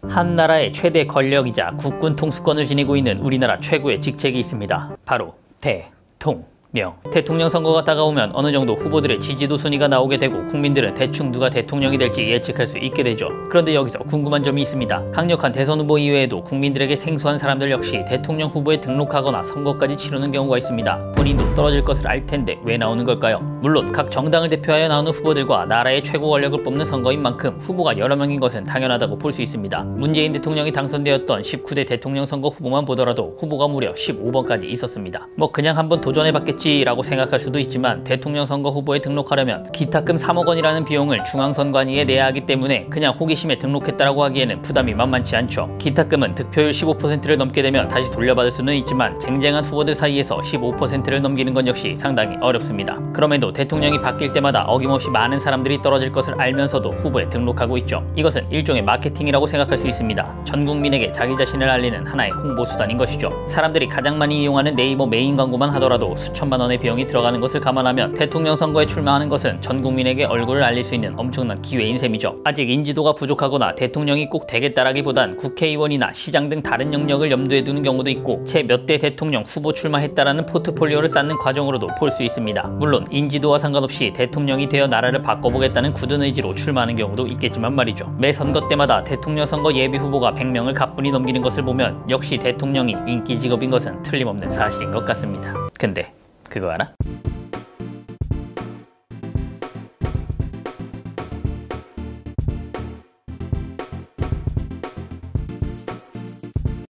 한 나라의 최대 권력이자 국군 통수권을 지니고 있는 우리나라 최고의 직책이 있습니다. 바로 대통령. 대통령 선거가 다가오면 어느 정도 후보들의 지지도 순위가 나오게 되고 국민들은 대충 누가 대통령이 될지 예측할 수 있게 되죠. 그런데 여기서 궁금한 점이 있습니다. 강력한 대선 후보 이외에도 국민들에게 생소한 사람들 역시 대통령 후보에 등록하거나 선거까지 치르는 경우가 있습니다. 본인도 떨어질 것을 알 텐데 왜 나오는 걸까요? 물론 각 정당을 대표하여 나오는 후보들과 나라의 최고 권력을 뽑는 선거인 만큼 후보가 여러 명인 것은 당연하다고 볼 수 있습니다. 문재인 대통령이 당선되었던 19대 대통령 선거 후보만 보더라도 후보가 무려 15번까지 있었습니다. 뭐 그냥 한번 도전해봤겠지 라고 생각할 수도 있지만 대통령 선거 후보에 등록하려면 기탁금 3억 원이라는 비용을 중앙선관위에 내야 하기 때문에 그냥 호기심에 등록했다라고 하기에는 부담이 만만치 않죠. 기탁금은 득표율 15%를 넘게 되면 다시 돌려받을 수는 있지만 쟁쟁한 후보들 사이에서 15%를 넘기는 건 역시 상당히 어렵습니다. 그럼에도 대통령이 바뀔 때마다 어김없이 많은 사람들이 떨어질 것을 알면서도 후보에 등록하고 있죠. 이것은 일종의 마케팅이라고 생각할 수 있습니다. 전 국민에게 자기 자신을 알리는 하나의 홍보 수단인 것이죠. 사람들이 가장 많이 이용하는 네이버 메인 광고만 하더라도 수천만 원의 비용이 들어가는 것을 감안하면 대통령 선거에 출마하는 것은 전 국민에게 얼굴을 알릴 수 있는 엄청난 기회인 셈이죠. 아직 인지도가 부족하거나 대통령이 꼭 되겠다라기보단 국회의원이나 시장 등 다른 영역을 염두에 두는 경우도 있고 제 몇 대 대통령 후보 출마했다라는 포트폴리오를 쌓는 과정으로도 볼 수 있습니다. 물론 인지도와 상관없이 대통령이 되어 나라를 바꿔보겠다는 굳은 의지로 출마하는 경우도 있겠지만 말이죠. 매 선거 때마다 대통령 선거 예비 후보가 100명을 가뿐히 넘기는 것을 보면 역시 대통령이 인기 직업인 것은 틀림없는 사실인 것 같습니다. 근데 그거 알아?